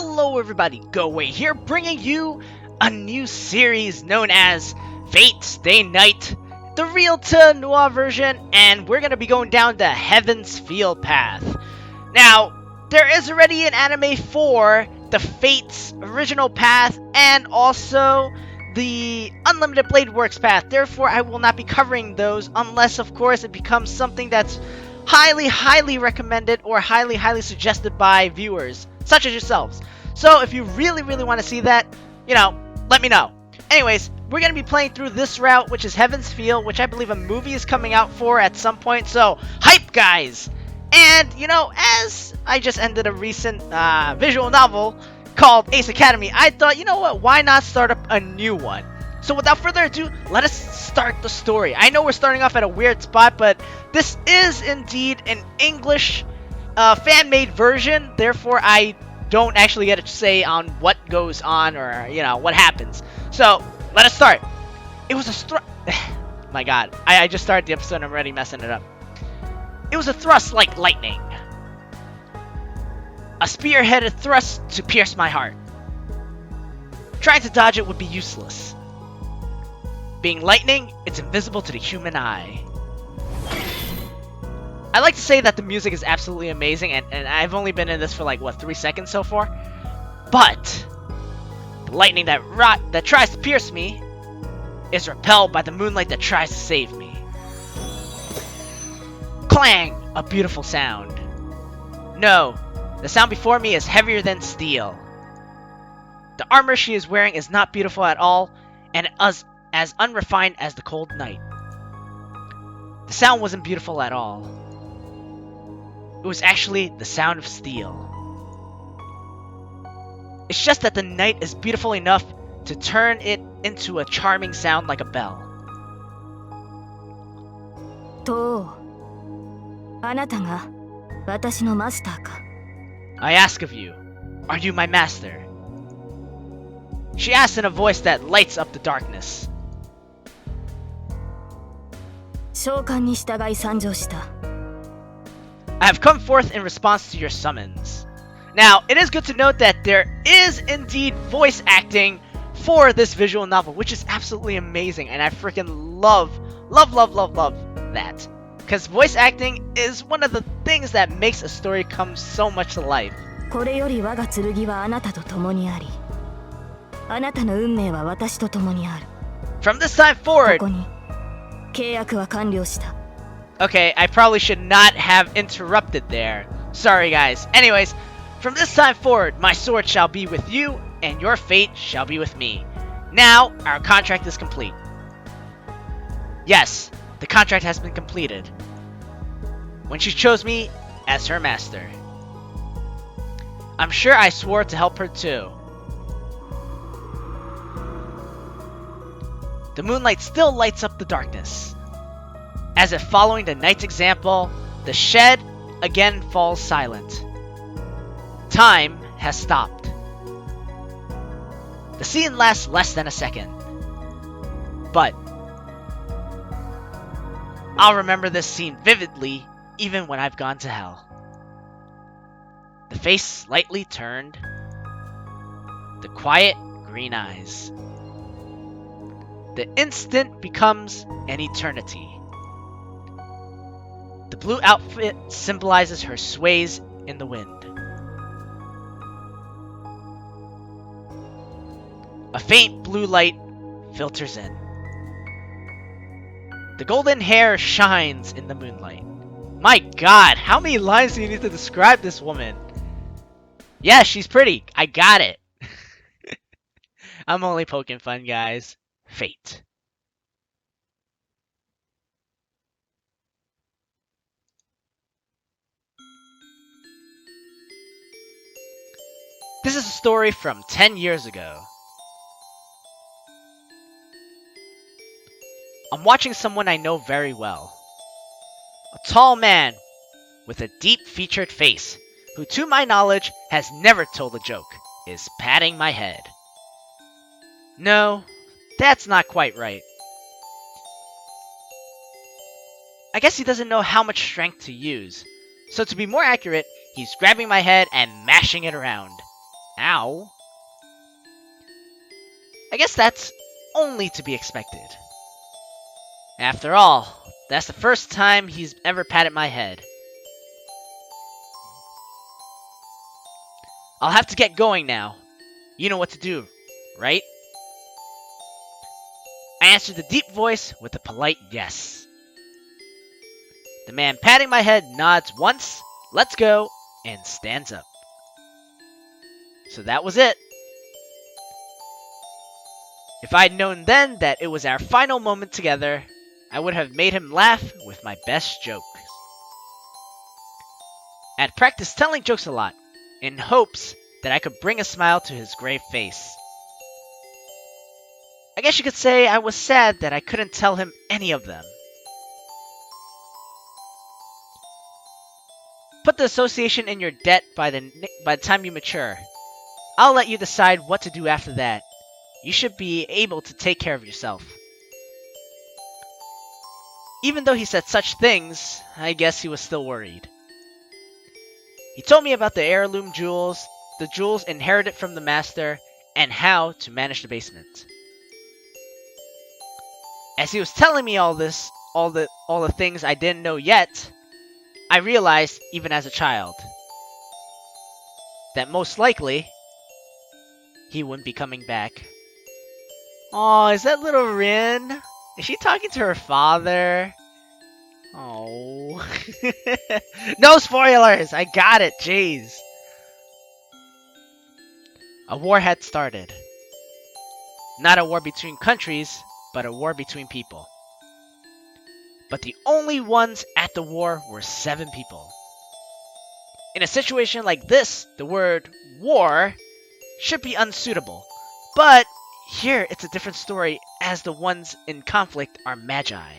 Hello everybody, Goawei here, bringing you a new series known as Fate Day Night, the real to noir version, and we're going to be going down the Heaven's Field path. Now, there is already an anime for the Fate's original path, and also the Unlimited Blade Works path, therefore I will not be covering those unless, of course, it becomes something that's highly recommended or highly suggested by viewers such as yourselves. So if you really want to see that, let me know. Anyways, we're going to be playing through this route, which is Heaven's Field, which I believe a movie is coming out for at some point, so hype, guys! And, as I just ended a recent visual novel called Ace Academy, I thought, you know what, why not start up a new one? So without further ado, let us start the story. I know we're starting off at a weird spot, but this is indeed an English fan-made version, therefore I don't actually get a say on what goes on or, what happens. So, let us start. It was a my god, I just started the episode and I'm already messing it up. It was a thrust like lightning. A spear-headed thrust to pierce my heart. Trying to dodge it would be useless. Being lightning, it's invisible to the human eye. I like to say that the music is absolutely amazing, and I've only been in this for like, 3 seconds so far? But the lightning that tries to pierce me is repelled by the moonlight that tries to save me. Clang! A beautiful sound. No, the sound before me is heavier than steel. The armor she is wearing is not beautiful at all, and as unrefined as the cold night. The sound wasn't beautiful at all. It was actually the sound of steel. It's just that the night is beautiful enough to turn it into a charming sound like a bell. I ask of you, are you my master? She asks in a voice that lights up the darkness. I have come forth in response to your summons. Now, it is good to note that there is indeed voice acting for this visual novel, which is absolutely amazing, and I freaking love that. Because voice acting is one of the things that makes a story come so much to life. From this time forward... Okay, I probably should not have interrupted there. Sorry, guys. Anyways, from this time forward, my sword shall be with you, and your fate shall be with me. Now, our contract is complete. Yes, the contract has been completed. When she chose me as her master. I'm sure I swore to help her too. The moonlight still lights up the darkness. As if following the night's example, the shed again falls silent. Time has stopped. The scene lasts less than a second. But I'll remember this scene vividly even when I've gone to hell. The face slightly turned. The quiet green eyes. The instant becomes an eternity. The blue outfit symbolizes her sways in the wind. A faint blue light filters in. The golden hair shines in the moonlight. My god, how many lines do you need to describe this woman? Yeah, she's pretty. I got it. I'm only poking fun, guys. Fate. This is a story from 10 years ago. I'm watching someone I know very well. A tall man with a deep-featured face, who to my knowledge has never told a joke, is patting my head. No, that's not quite right. I guess he doesn't know how much strength to use, so to be more accurate, he's grabbing my head and mashing it around. Ow. I guess that's only to be expected. After all, that's the first time he's ever patted my head. I'll have to get going now. You know what to do, right? I answered the deep voice with a polite yes. The man patting my head nods once, lets go, and stands up. So that was it. If I'd known then that it was our final moment together, I would have made him laugh with my best jokes. I'd practiced telling jokes a lot, in hopes that I could bring a smile to his grave face. I guess you could say I was sad that I couldn't tell him any of them. Put the association in your debt by the time you mature. I'll let you decide what to do after that. You should be able to take care of yourself. Even though he said such things, I guess he was still worried. He told me about the heirloom jewels, the jewels inherited from the master, and how to manage the basement. As he was telling me all this, all the things I didn't know yet, I realized, even as a child, that most likely, he wouldn't be coming back. Oh, is that little Rin? Is she talking to her father? Oh. No spoilers! I got it, jeez. A war had started. Not a war between countries, but a war between people. But the only ones at the war were 7 people. In a situation like this, the word war should be unsuitable. But here it's a different story, as the ones in conflict are magi.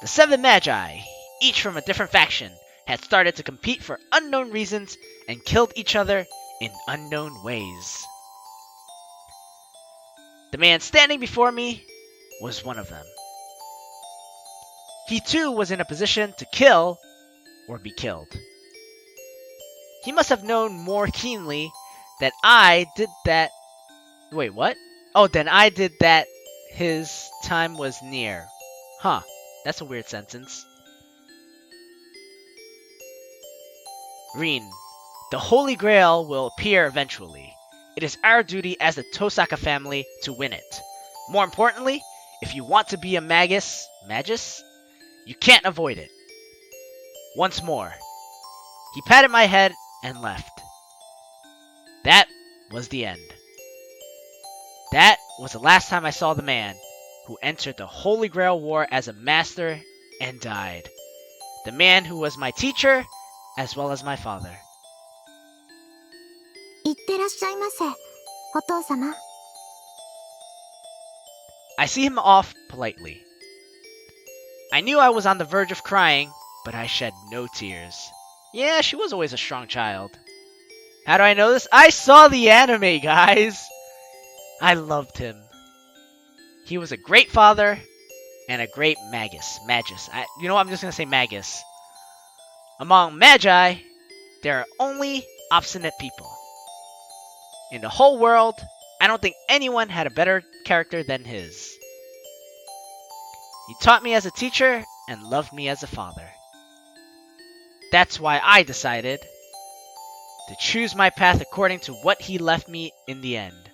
The 7 magi, each from a different faction, had started to compete for unknown reasons and killed each other in unknown ways. The man standing before me was one of them. He too was in a position to kill or be killed. He must have known more keenly that I did that. Wait, what? Oh, then I did that his time was near. Huh, that's a weird sentence. Rin, the Holy Grail will appear eventually. It is our duty as the Tosaka family to win it. More importantly, if you want to be a magus, you can't avoid it. Once more. He patted my head and left. That was the end. That was the last time I saw the man who entered the Holy Grail War as a master and died. The man who was my teacher as well as my father. いってらっしゃいませ、お父様。 I see him off politely. I knew I was on the verge of crying, but I shed no tears. Yeah, she was always a strong child. How do I know this? I saw the anime, guys! I loved him. He was a great father and a great magus. You know what? I'm just gonna say magus. Among magi, there are only obstinate people. In the whole world, I don't think anyone had a better character than his. He taught me as a teacher and loved me as a father. That's why I decided to choose my path according to what he left me in the end.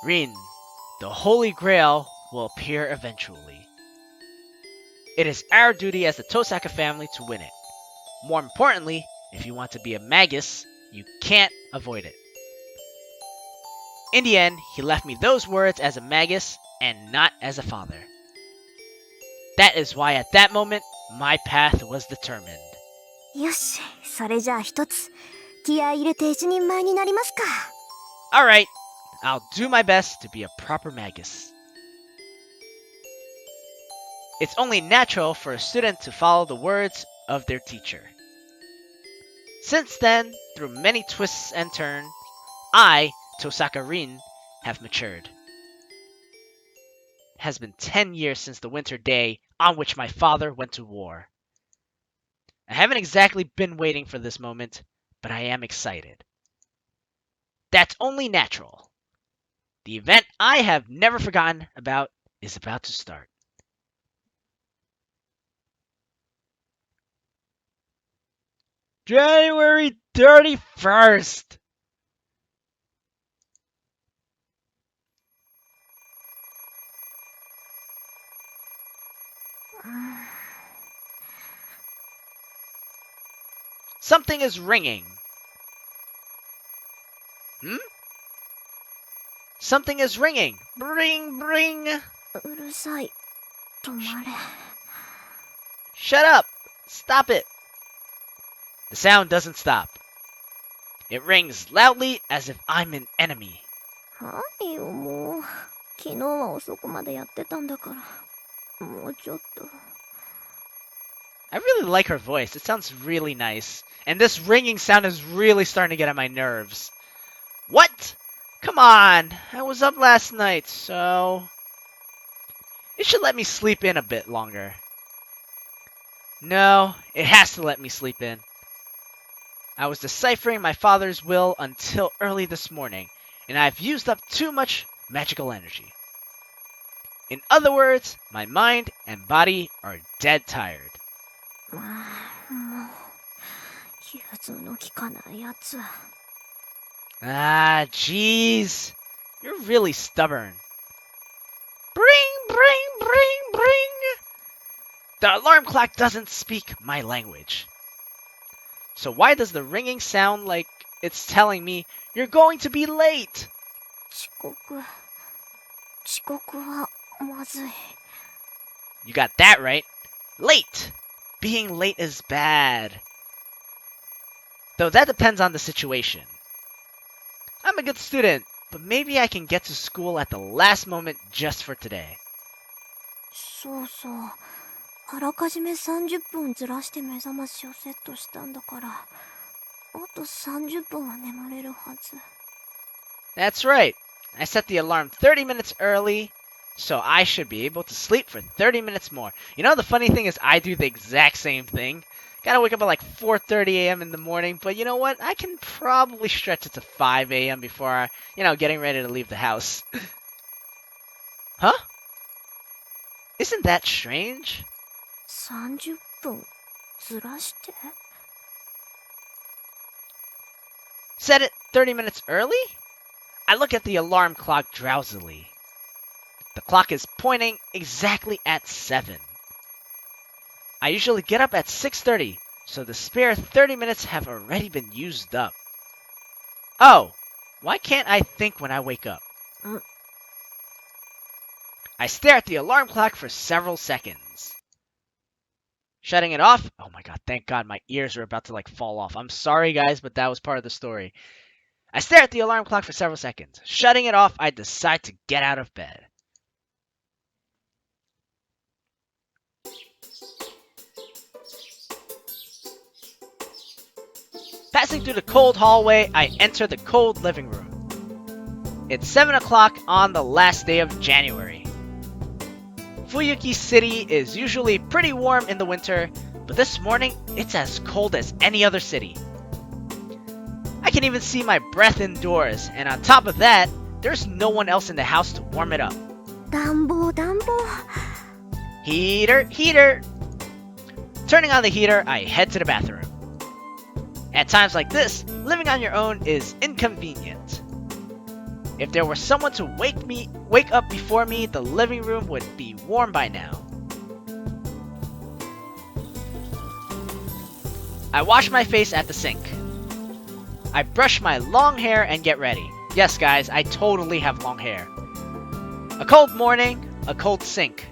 Rin, the Holy Grail will appear eventually. It is our duty as the Tosaka family to win it. More importantly, if you want to be a magus, you can't avoid it. In the end, he left me those words as a magus and not as a father. That is why at that moment, my path was determined. よし、それじゃあ一つ気合い入れて一人前になりますか。 Alright, I'll do my best to be a proper magus. It's only natural for a student to follow the words of their teacher. Since then, through many twists and turns, I, Tosaka Rin, have matured. It has been 10 years since the winter day on which my father went to war. I haven't exactly been waiting for this moment, but I am excited. That's only natural. The event I have never forgotten about is about to start. January 31st! Something is ringing. Something is ringing. Bring, bring. うるさい。止まれ。 Shut up. Stop it. The sound doesn't stop. It rings loudly as if I'm an enemy. はいよ、もう。昨日は遅くまでやってたんだから。もうちょっと。 I really like her voice. It sounds really nice. And this ringing sound is really starting to get on my nerves. What? Come on. I was up last night, so... It should let me sleep in a bit longer. No, it has to let me sleep in. I was deciphering my father's will until early this morning, and I've used up too much magical energy. In other words, my mind and body are dead tired. まあ、もう。融通の利かないやつ。 Ah, jeez. You're really stubborn. Bring, bring, bring, bring. The alarm clock doesn't speak my language. So why does the ringing sound like it's telling me you're going to be late? 遅刻はまずい。 You got that right. Late. Being late is bad. Though that depends on the situation. I'm a good student, but maybe I can get to school at the last moment just for today. そうそう。あらかじめ30分ずらして目覚ましをセットしたんだから、あと30分は眠れるはず。 That's right. I set the alarm 30 minutes early, so I should be able to sleep for 30 minutes more. You know, the funny thing is I do the exact same thing. Gotta wake up at like 4:30 a.m. in the morning, but you know what? I can probably stretch it to 5 a.m. before, getting ready to leave the house. Huh? Isn't that strange? 30分ずらして。 Set it 30 minutes early? I look at the alarm clock drowsily. The clock is pointing exactly at 7. I usually get up at 6:30, so the spare 30 minutes have already been used up. Oh, why can't I think when I wake up? I stare at the alarm clock for several seconds. Shutting it off. Oh my god, thank god my ears are about to fall off. I'm sorry guys, but that was part of the story. I stare at the alarm clock for several seconds. Shutting it off, I decide to get out of bed. Passing through the cold hallway, I enter the cold living room. It's 7 o'clock on the last day of January. Fuyuki City is usually pretty warm in the winter, but this morning, it's as cold as any other city. I can even see my breath indoors, and on top of that, there's no one else in the house to warm it up. 暖房。 Heater, heater! Turning on the heater, I head to the bathroom. At times like this, living on your own is inconvenient. If there were someone to wake up before me, the living room would be warm by now. I wash my face at the sink. I brush my long hair and get ready. Yes, guys, I totally have long hair. A cold morning, a cold sink.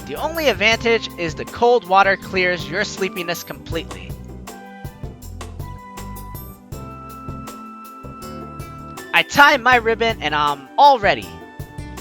The only advantage is the cold water clears your sleepiness completely. I tie my ribbon and I'm all ready.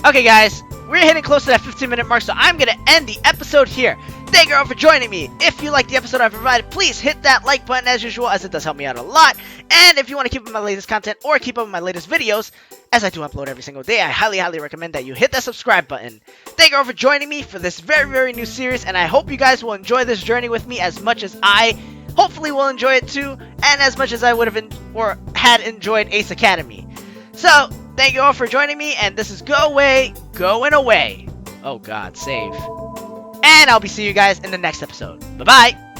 Okay guys, we're hitting close to that 15-minute mark, so I'm gonna end the episode here. Thank you all for joining me. If you liked the episode I provided, please hit that like button as usual, as it does help me out a lot. And if you want to keep up with my latest content or keep up with my latest videos, as I do upload every single day, I highly recommend that you hit that subscribe button. Thank you all for joining me for this very new series, and I hope you guys will enjoy this journey with me as much as I hopefully will enjoy it too, and as much as I would have had enjoyed Ace Academy. So, thank you all for joining me, and this is Goawei, going away. Oh god, save. And I'll be seeing you guys in the next episode. Bye-bye!